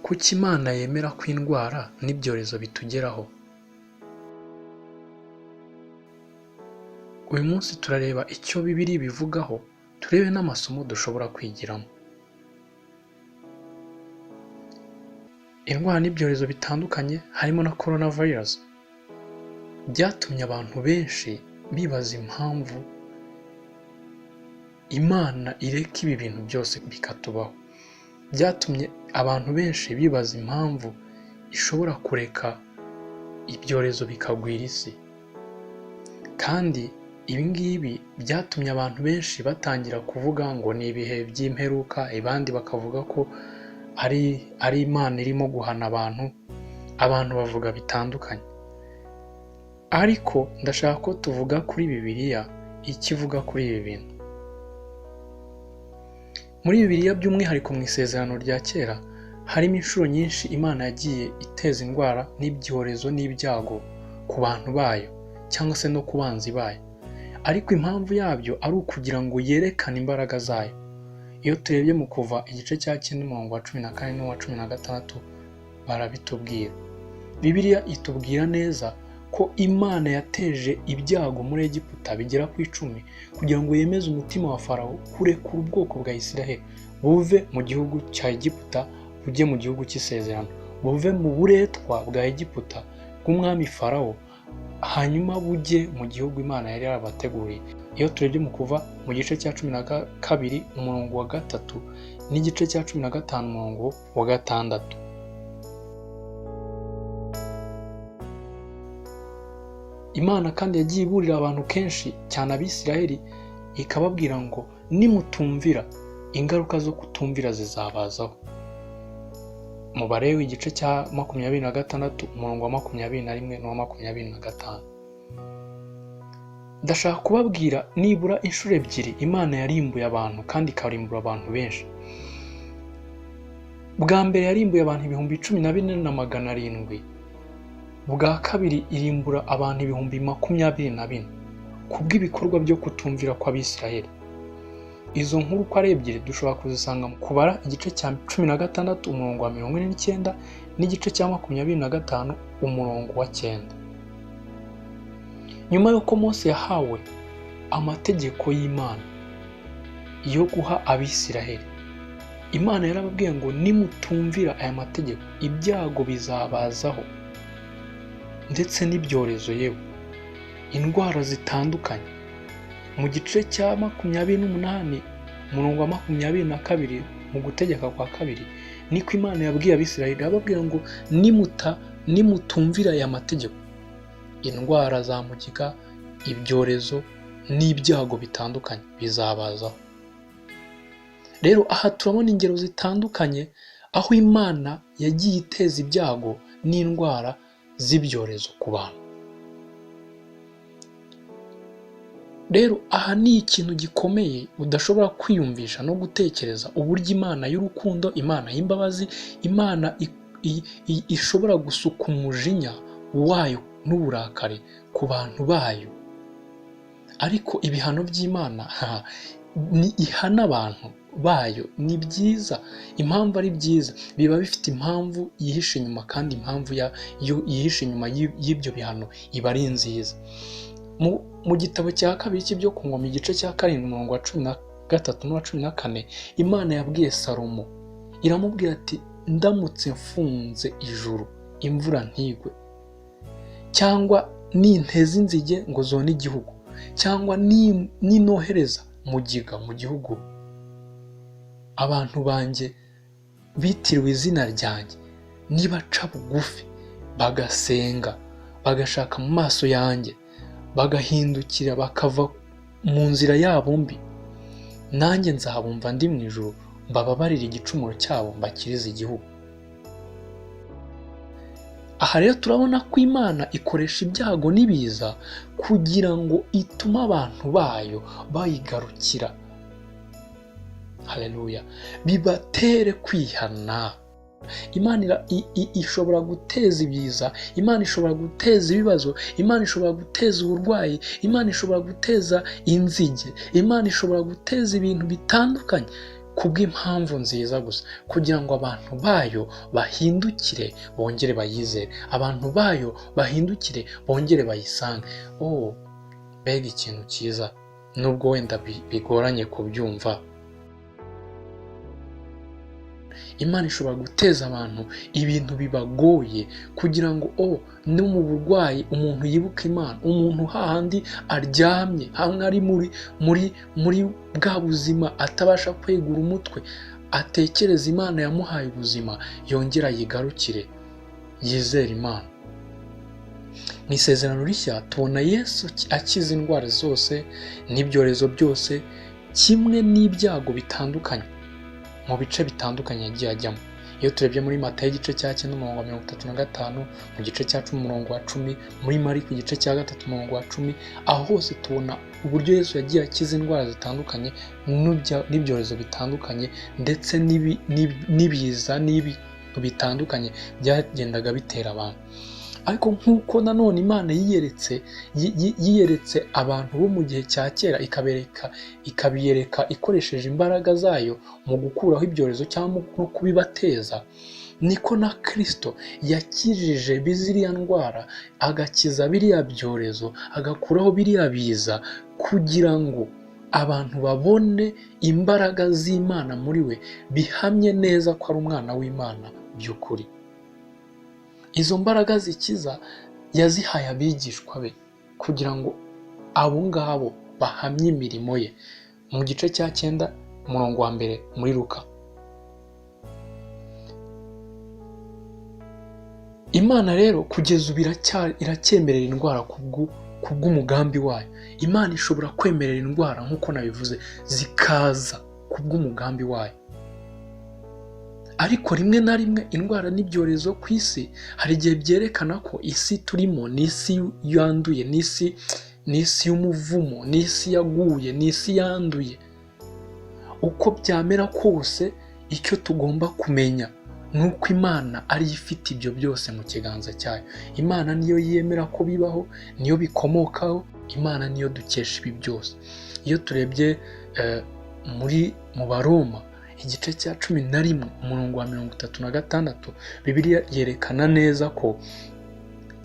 Kuki Imana yemera ko indwara n'ibyorezo bitugeraho? Uyu munsi turareba icyo Bibiliya ibivugaho, turebe n'amasomo dushobora kwigiramo. Indwara n'ibyorezo bitandukanye harimo na coronavirus byatumye abantu benshi bibaza impamvu Imana ireka ibi bintu byose bikatubaho. Byatumye abantu benshi bibaza impamvu ishobora kureka ibyorezo bikagwira isi. Kandi ibi ngibi byatumye abantu benshi batangira kuvuga ngo ni ibihe by'imperuka, abandi bakavuga ko ari Imana irimo guhana abantu bavuga bitandukanye. Ariko ndashaka ko tuvuga kuri Bibiliya ikivuga kuri ibi bintu. Muri Bibiliya by'umwihariko mu isezerano rya kera harimo inshuro nyinshi Imana yagiye iteza indwara n'ibyorezo n'ibyago ku bantu bayo cyangwa se no ku banzi bayo. Ariko impamvu yabyo ari ukugira ngo yerekane imbaraga zayo. Iyo turebye mu Kuva igice cya 9 umurongo wa 14 n'uwa 16 barabitubwira. Bibiliya itubwira neza ko Imana yateje ibyago muri Egiputa bigera ku 10 kugira ngo yemeze umutima wa Farawo kurekura ubwoko bwa Isiraheli buve mu gihugu cya Egiputa bujye mu gihugu cy'isezerano, buve mu buretwa bwa Egiputa bw'umwami Farawo, hanyuma bujye mu gihugu Imana yari yarabateguriye. Iyo turebye mu Kuva mu gice cya 12 umurongo wa 3 n'igice cya 15 umurongo wa 6, Imana kandi yagiye iburira abantu kenshi cyane Abisiraheli ikababwira ngo nimutumvira ingaruka zo kutumvira zizabazaho. Mu Balewi igice cya 26 umurongo wa 21 n'uwa 25. Ndashaka kubabwira nibura inshuro ebyiri Imana yarimbuye abantu kandi ikarimbura abantu benshi. Bwa mbere yarimbuye abantu 14,700, bwa kabiri irimbura abantu 24,000 kubw'ibikorwa byo kutumvira kw'Abisiraheli. Izo nkuru uko ari ebyiri dushobora kuzisanga mu Kubara igice cya 16 umurongo wa 49 n'igice cya 25 umurongo wa 9. Nyuma y'uko Mose yahawe amategeko y'Imana yo guha Abisiraheli, Imana yarababwiye ngo nimutumvira aya mategeko ibyago bizabazaho ndetse n'ibyorezo, yewe indwara zitandukanye. Mu gice cya 28 umurongo wa 22 mu gutegeka kwa kabiri niko Imana yabwiye Abisiraheli, ababwira ngo nimutumvira aya mategeko indwara za mugiga, ibyorezo n'ibyago bitandukanye bizabazaho. Rero aha turabona ingero zitandukanye aho Imana yagiye iteza ibyago n'indwara z'ibyorezo ku bantu. Rero aha ni ikintu gikomeye udashobora kwiyumvisha no gutekereza uburyo Imana y'urukundo, Imana y'imbabazi, Imana ishobora gusuka umujinya wayo n'uburakari ku bantu bayo. Ariko ibihano by'Imana ni ihana abantu bayo ni byiza. Impamvu ari byiza biba bifite impamvu yihishe inyuma, kandi impamvu yihishe inyuma y'ibyo bihano iba ari nziza. Mu gitabo cya kabiri cy'ibyo ku ngoma igice cya 7 umurongo wa 13 n'uwa 14 Imana yabwiye Salomo, iramubwira ati ndamutse mfunze ijuru imvura ntigwe, cyangwa ninteze inzige ngo zone igihugu, cyangwa ninohereza mugiga mu gihugu, abantu banjye bitiriwe izina ryanjye nibaca bugufi bagasenga bagashaka mu maso yanjye bagahindukira bakava mu nzira yabo mbi, nanjye nzabumva ndi mu ijuru mbababarira igicumuro cyabo mbakirize igihugu. Aha rero turabona ko Imana ikoresha ibyago n'ibiza kugira ngo itume abantu bayo bayigarukira. Haleluya. Bibatere kwihana. Imana ishobora guteza ibiza, Imana ishobora guteza ibibazo, Imana ishobora guteza uburwayi, Imana ishobora guteza inzige, Imana ishobora guteza ibintu bitandukanye kubw'impamvu nziza gusa, kugira ngo abantu bayo bahindukire bongere bayizere, abantu bayo bahindukire bongere bayisange. Mbega ikintu cyiza, nubwo wenda bigoranye kubyumva. Imana ishobora guteza abantu ibintu bibagoye kugira ngo no mu burwayi umuntu yibuke Imana, umuntu hahandi aryamye hamwe ari muri bwa buzima atabasha kwegura umutwe, atekereza Imana yamuhaye ubuzima, yongera yigarukire yizere Imana. Mu Isezerano Rishya tubona Yesu akiza indwara zose n'ibyorezo byose, kimwe n'ibyago bitandukanye mu bice bitandukanye yagiye ajyamo. Iyo turebye muri Matayo igice cya 9:35, mu gice cya 10:10, muri Mariko igice cya 3:10, aho hose tubona uburyo Yesu yagiye akiza indwara zitandukanye n'ibyorezo bitandukanye, ndetse n'ibiza n'ibintu bitandukanye byagendaga bitera abantu. Ariko nk'uko nanone Imana yiyeretse abantu bo mu gihe cya kera, ikabiyereka ikoresheje imbaraga zayo mu gukuraho ibyorezo cyangwa no kubibateza, niko na Kristo yakijije ziriya ndwara, agakiza biriya byorezo, agakuraho biriya biza, kugira ngo abantu babone imbaraga z'Imana muri we, bihamye neza ko ari umwana w'Imana by'ukuri. Izo mbaraga zikiza yazihaye abigishwa be kugira ngo abo ngabo bahamye imirimo ye. Mu gice cya 9:1 muri Luka, Imana rero kugeza ubu iracyemerera indwara kubw'umugambi wayo. Imana ishobora kwemerera indwara nk'uko nabivuze zikaza kubw'umugambi wayo. Ariko rimwe na rimwe indwara n'ibyorezo ku isi hari igihe byerekana ko isi turimo ni isi yanduye, ni isi y'umuvumo, ni isi yaguye, ni isi yanduye. Uko byamera kose, icyo tugomba kumenya ni uko Imana ariyo ifite ibyo byose mu kiganza cyayo. Imana niyo yemera ko bibaho, niyo bikomokaho, Imana niyo dukesha ibi byose. Iyo turebye mu Baroma igice cya 11:36, Bibiliya yerekana neza ko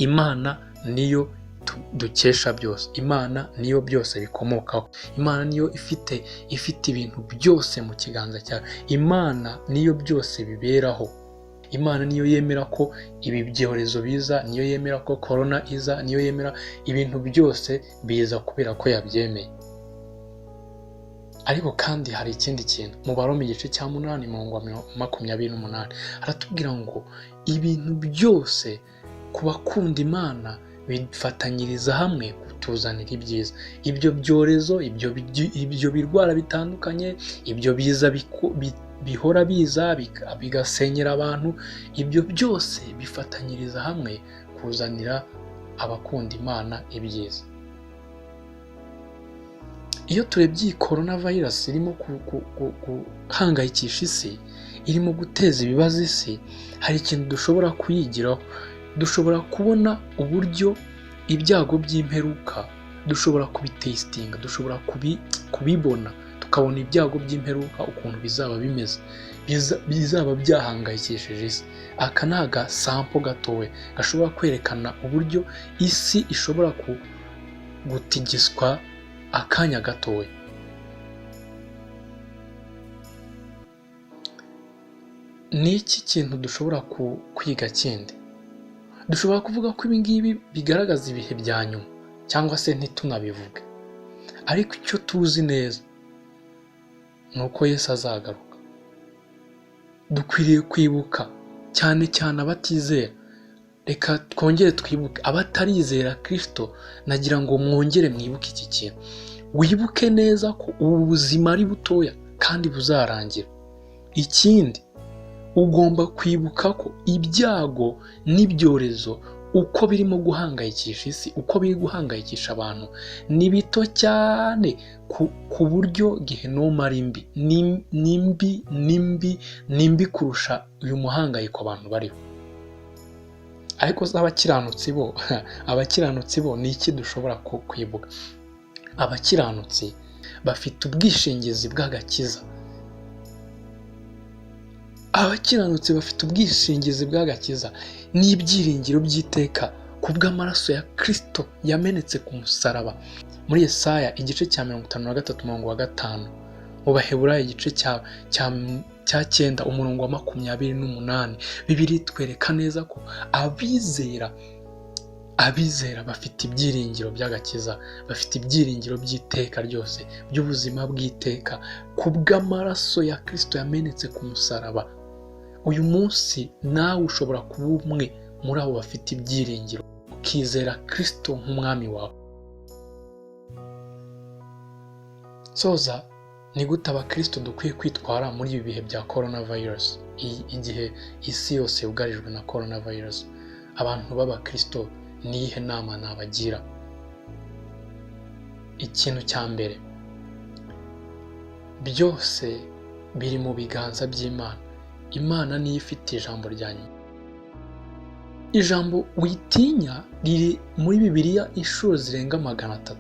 Imana niyo dukesha byose, Imana niyo byose bikomokaho, Imana niyo ifite ibintu byose mu kiganza cyayo, Imana niyo byose biberaho. Imana niyo yemera ko ibi byorezo biza, niyo yemera ko corona iza, niyo yemera ibintu byose biza kubera ko yabyemeye. Ariko kandi hari ikindi kintu mu Baroma igice cya 8:28 haratubwira ngo ibintu byose ku bakunda Imana bifatanyiriza hamwe kutuzanira ibyiza. Ibyo byorezo, ibyo birwara bitandukanye, ibyo biza bihora biza bigasenyera abantu, ibyo byose bifatanyiriza hamwe kuzanira abakunda Imana ibyiza. Iyo turebye iyi coronavirus irimo guhangayikisha isi, irimo guteza ibibazo isi, hari ikintu dushobora kuyigiraho. Dushobora kubona uburyo ibyago by'imperuka dushobora kubitestinga, dushobora kubibona, tukabona ibyago by'imperuka ukuntu bizaba bimeze, bizaba byahangayikishije isi. Aka ni agasampo gatowe gashobora kwerekana uburyo isi ishobora gutigiswa akanya gatoya. Ni iki kintu dushobora kwiga kindi? Dushobora kuvuga ko ibi ngibi bigaragaza ibihe bya nyuma, cyangwa se ntitunabivuge. Ariko icyo tuzi neza ni uko Yesu azagaruka. Dukwiriye kwibuka cyane cyane abatizera. Reka twongere twibuke abatarizera Kristo. Nagira ngo mwongere mwibuke iki kintu. Wibuke neza ko ubu buzima ari butoya kandi buzarangira. Ikindi, ugomba kwibuka ko ibyago n'ibyorezo uko birimo guhangayikisha isi, uko biri guhangayikisha abantu, ni bito cyane ku buryo Gehinomu ari mbi kurusha uyu muhangayiko abantu bariho. Ariko abakiranutsi bo ni iki dushobora kwibuka? Abakiranutsi bafite ubwishingizi bw'agakiza. abakiranutsi bafite ubwishingizi bw'agakiza n'ibyiringiro by'iteka kubw'amaraso ya Kristo yamenetse ku musaraba. Muri Yesaya igice cya 53:5, mu Baheburayo igice cya 9 umurongo wa 28, Bibiliya itwereka neza ko abizera bafite ibyiringiro by'agakiza, bafite ibyiringiro by'iteka ryose, by'ubuzima bw'iteka kubw'amaraso ya Kristo yamenetse ku musaraba. Uyu munsi nawe ushobora kuba umwe muri abo bafite ibyiringiro, ukizera Kristo nk'umwami wawe. Soza, ni gute abakristo dukwiye kwitwara muri ibi bihe bya coronavirus, igihe isi yose yugarijwe na coronavirus? Abantu b'abakristo niyihe nama nabagira? Ikintu cya mbere, byose biri mu biganza by'Imana. Imana niyo ifite ijambo rya nyuma. Ijambo witinya riri muri Bibiliya inshuro zirenga 300,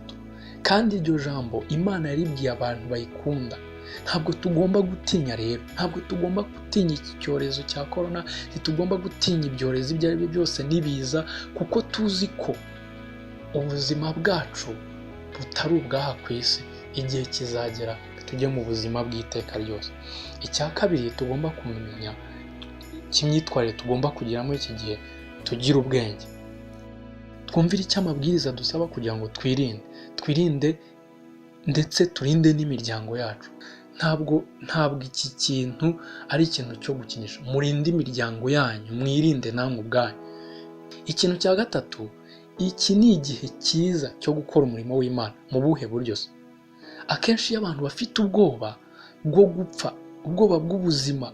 kandi iryo jambo Imana yaribwiye abantu bayikunda. Ntabwo tugomba gutinya rero, ntabwo tugomba gutinya iki cyorezo cya corona, ntitugomba gutinya ibyorezo ibyo ari byo byose nibiza, kuko tuzi ko ubuzima bwacu butari ubwaha ku isi. Igihe kizagera tujye mu buzima bw'iteka ryose. Icya kabiri tugomba kumenya cy'imyitwarire tugomba kugira muri iki gihe, tugira ubwenge, twumvire icyo amabwiriza dusaba kugira ngo twirinde ndetse turinde n'imiryango yacu. Ntabwo iki kintu ari ikintu cyo gukinisha. Murinde imiryango yanyu, mwirinde namwe ubwanyu. Ikintu cya gatatu, iki ni igihe cyiza cyo gukora umurimo w'Imana. Mu buhe buryo se? Akenshi iyo abantu bafite ubwoba bwo gupfa, ubwoba bw'ubuzima,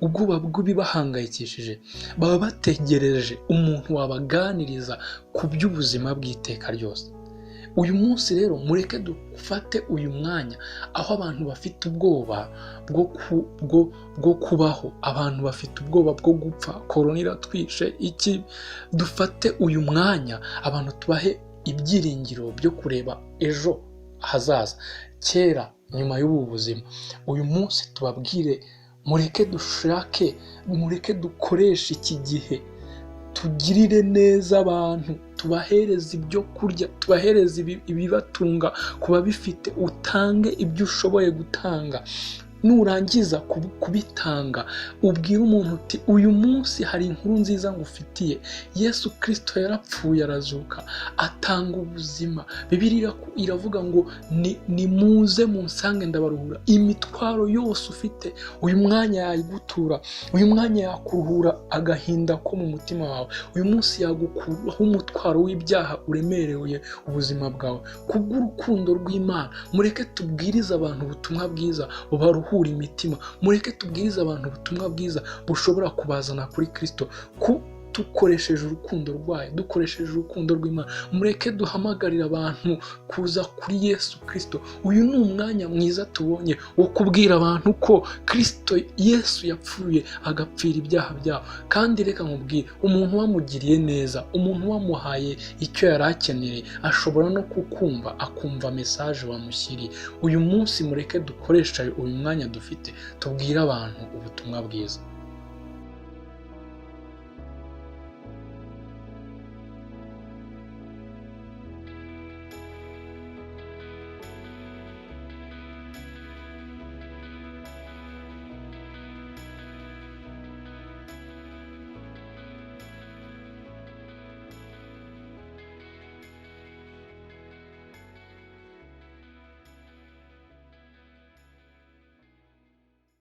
ubwoba bw'ibibahangayikishije, baba bategereje umuntu wabaganiriza ku by'ubuzima bw'iteka ryose. Uyu munsi rero mureke dufate uyu mwanya aho abantu bafite ubwoba bwo kubaho, abantu bafite ubwoba bwo gupfa, korona iratwishe iki, dufate uyu mwanya abantu tubahe ibyiringiro byo kureba ejo hazaza kera nyuma y'ubu buzima. Uyu munsi tubabwire mureke dushake, mureke dukoreshe iki gihe, tugirire neza abantu, tubahereze ibyo kurya, tubahereze ibibatunga kuba bifite, utange ibyo ushoboye gutanga. Nurangiza kubitanga, ubwire umuntu uti uyu munsi hari inkuru nziza ngufitiye. Yesu Kristo yarapfuye arazuka, atanga ubuzima. Bibiliya iravuga ngo nimuze munsange ndabaruhura. Imitwaro yose ufite uyu mwanya yayigutura, uyu mwanya yakuruhura agahinda ko mu mutima wawe. Uyu munsi yagukuraho umutwaro w'ibyaha uremereye ubuzima bwawe. Kubw'urukundo rw'Imana mureke tubwirize abantu ubutumwa bwiza bubaruhura imitima. Mureke tubwirize abantu ubutumwa bwiza bushobora kubazana kuri Kristo, dukoresheje urukundo rwayo, dukoresheje urukundo rw'Imana. Mureke duhamagarira abantu kuza kuri Yesu Kristo. Uyu ni umwanya mwiza tubonye wo kubwira abantu ko Kristo Yesu yapfuye agapfira ibyaha byabo. Kandi reka nkubwire, umuntu wamugiriye neza, umuntu wamuhaye icyo yari akeneye, ashobora no kukumva, akumva message wamushyiriye. Uyu munsi mureke dukoresha uyu mwanya dufite tubwire abantu ubutumwa bwiza.